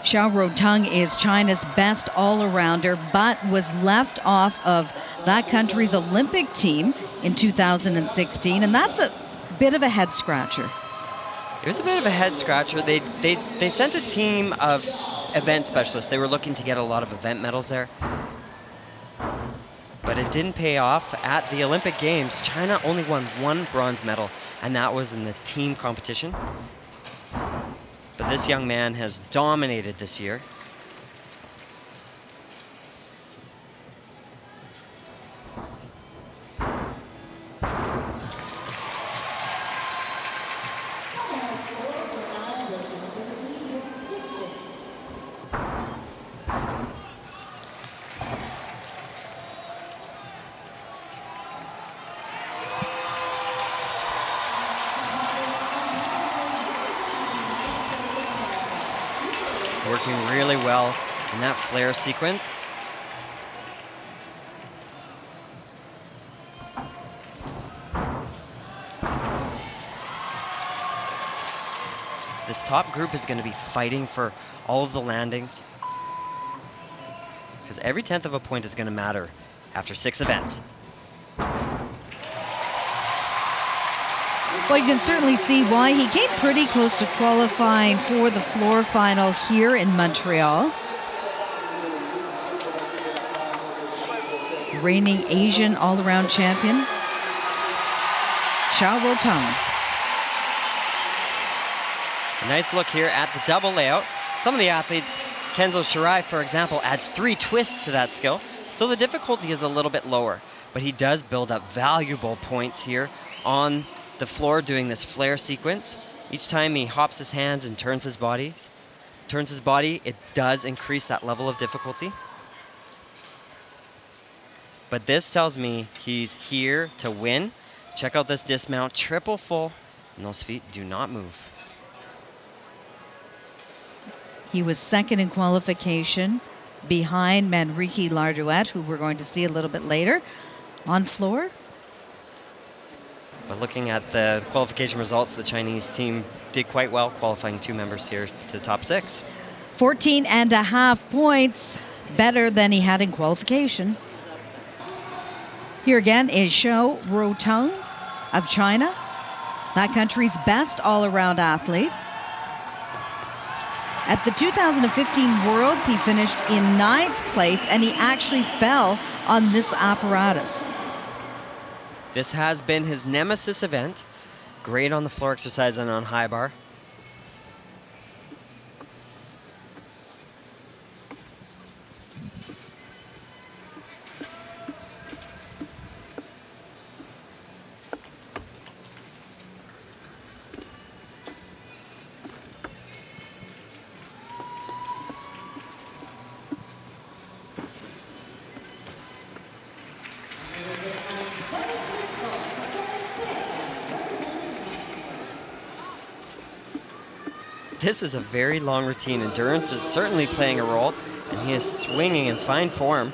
Xiao Ruoteng is China's best all-arounder, but was left off of that country's Olympic team in 2016, and that's a bit of a head-scratcher. It was a bit of a head-scratcher. They sent a team of event specialists. They were looking to get a lot of event medals there. But it didn't pay off. At the Olympic Games, China only won 1 bronze medal, and that was in the team competition. But this young man has dominated this year. Working really well in that flare sequence. This top group is going to be fighting for all of the landings, because every 10th of a point is going to matter after 6 events. Well, you can certainly see why. He came pretty close to qualifying for the floor final here in Montreal. Reigning Asian all-around champion, Xiao Ruoteng. A nice look here at the double layout. Some of the athletes, Kenzo Shirai, for example, adds 3 twists to that skill, so the difficulty is a little bit lower. But he does build up valuable points here on the floor doing this flare sequence. Each time he hops his hands and turns his body, it does increase that level of difficulty. But this tells me he's here to win. Check out this dismount, triple full, and those feet do not move. He was second in qualification behind Manrique Lardouet, who we're going to see a little bit later on floor. But looking at the qualification results, the Chinese team did quite well, qualifying 2 members here to the top 6. 14.5 points better than he had in qualification. Here again is Xiao Ruoteng of China, that country's best all-around athlete. At the 2015 Worlds, he finished in 9th place, and he actually fell on this apparatus. This has been his nemesis event. Great on the floor exercise and on high bar. This is a very long routine. Endurance is certainly playing a role, and he is swinging in fine form.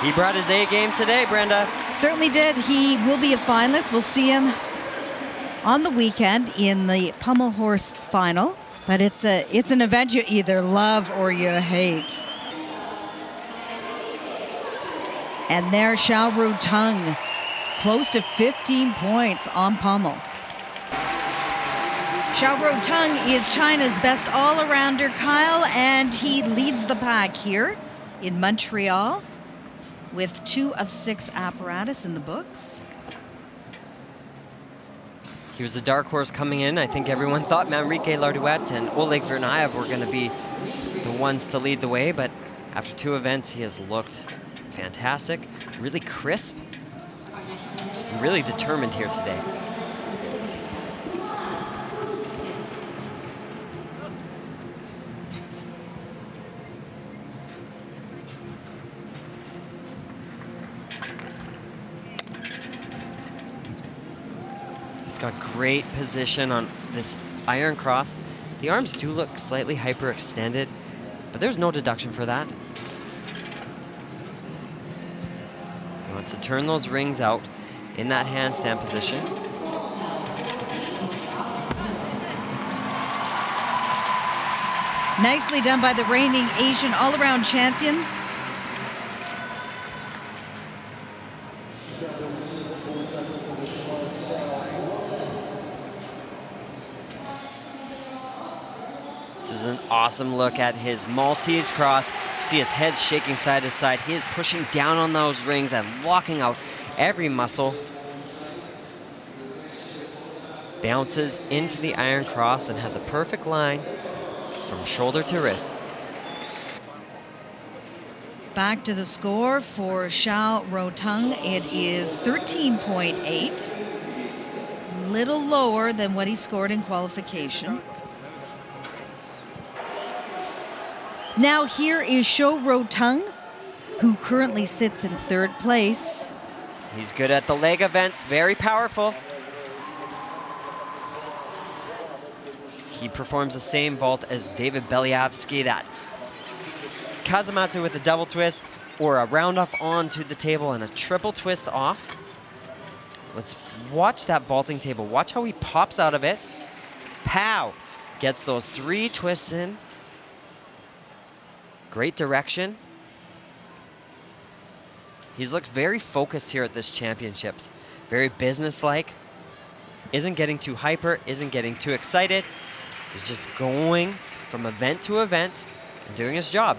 He brought his A game today, Brenda. Certainly did. He will be a finalist. We'll see him on the weekend in the pommel horse final, but it's an event you either love or you hate. And there's Xiao Ruoteng, close to 15 points on pommel. Xiao Ruoteng is China's best all-arounder, Kyle, and he leads the pack here in Montreal with 2 of 6 apparatus in the books. He was a dark horse coming in. I think everyone thought Manrique Lardouet and Oleg Vernayev were going to be the ones to lead the way, but after 2 events, he has looked fantastic, really crisp, and really determined here today. He's got great position on this iron cross. The arms do look slightly hyperextended, but there's no deduction for that. He wants to turn those rings out in that handstand position. Nicely done by the reigning Asian all-around champion. This is an awesome look at his Maltese cross. You see his head shaking side to side. He is pushing down on those rings and locking out every muscle. Bounces into the iron cross and has a perfect line from shoulder to wrist. Back to the score for Xiao Ruoteng. It is 13.8. Little lower than what he scored in qualification. Now here is Xiao Ruoteng, who currently sits in third place. He's good at the leg events, very powerful. He performs the same vault as David Belyavsky, that Kazumatsu with a double twist or a round off onto the table and a triple twist off. Let's watch that vaulting table. Watch how he pops out of it. Pow! Gets those 3 twists in. Great direction. He's looked very focused here at this championships. Very businesslike. Isn't getting too hyper, isn't getting too excited. He's just going from event to event and doing his job.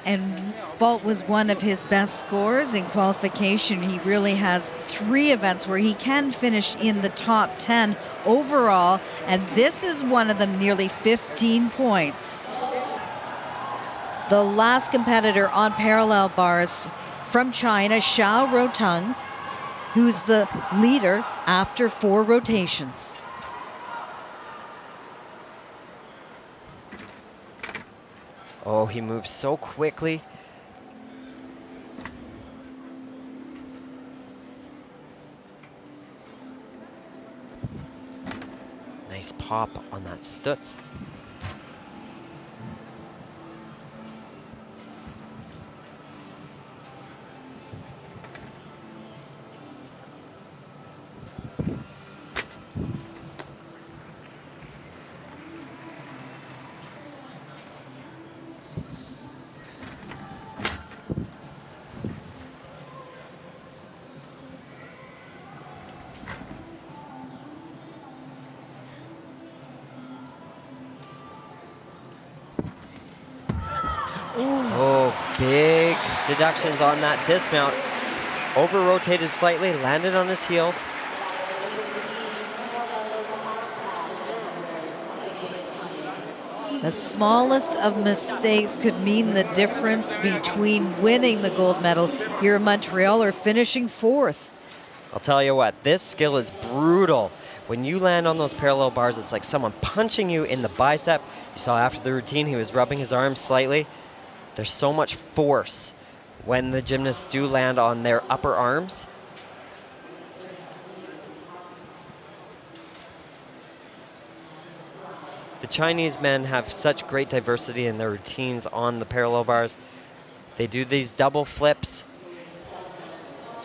And vault was one of his best scores in qualification. He really has 3 events where he can finish in the top 10 overall, and this is one of them, nearly 15 points. The last competitor on parallel bars from China, Xiao Ruoteng, who's the leader after 4 rotations. Oh, he moves so quickly. Nice pop on that stutz. Oh, big deductions on that dismount. Over-rotated slightly, landed on his heels. The smallest of mistakes could mean the difference between winning the gold medal here in Montreal or finishing 4th. I'll tell you what, this skill is brutal. When you land on those parallel bars, it's like someone punching you in the bicep. You saw after the routine, he was rubbing his arms slightly. There's so much force when the gymnasts do land on their upper arms. The Chinese men have such great diversity in their routines on the parallel bars. They do these double flips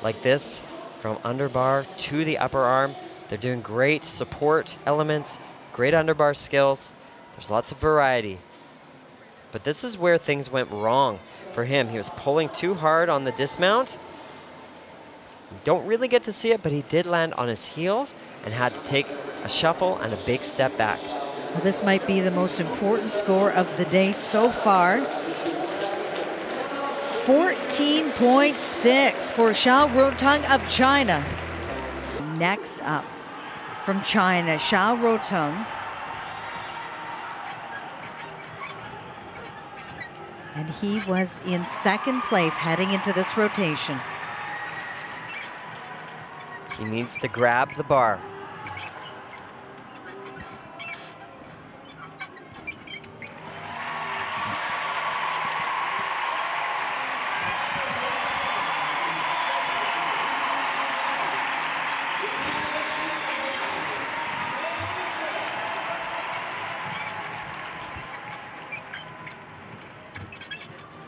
like this from underbar to the upper arm. They're doing great support elements, great underbar skills. There's lots of variety. But this is where things went wrong for him. He was pulling too hard on the dismount. You don't really get to see it, but he did land on his heels and had to take a shuffle and a big step back. Well, this might be the most important score of the day so far. 14.6 for Xiao Ruoteng of China. Next up from China, Xiao Ruoteng. And he was in 2nd place heading into this rotation. He needs to grab the bar.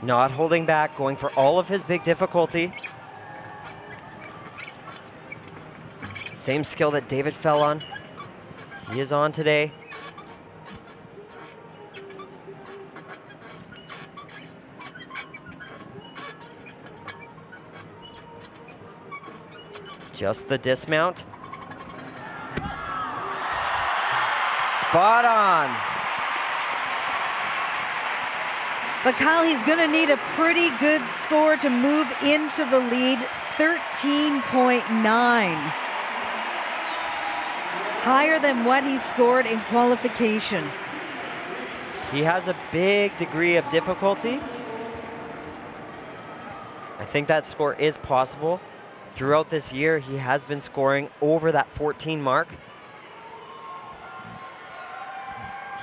Not holding back, going for all of his big difficulty. Same skill that David fell on. He is on today. Just the dismount. Spot on. But Kyle, he's going to need a pretty good score to move into the lead, 13.9. Higher than what he scored in qualification. He has a big degree of difficulty. I think that score is possible. Throughout this year, he has been scoring over that 14 mark.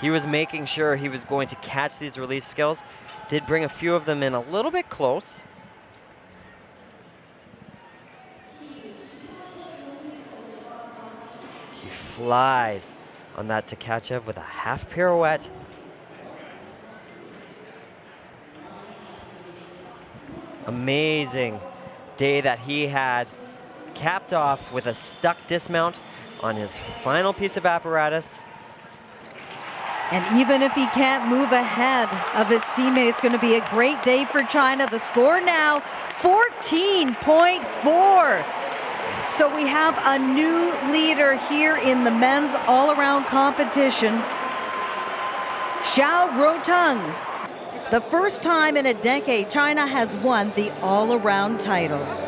He was making sure he was going to catch these release skills. Did bring a few of them in a little bit close. He flies on that Tkachev with a half pirouette. Amazing day that he had, capped off with a stuck dismount on his final piece of apparatus. And even if he can't move ahead of his teammate, it's going to be a great day for China. The score now, 14.4. So we have a new leader here in the men's all-around competition. Xiao Ruoteng. The first time in a decade China has won the all-around title.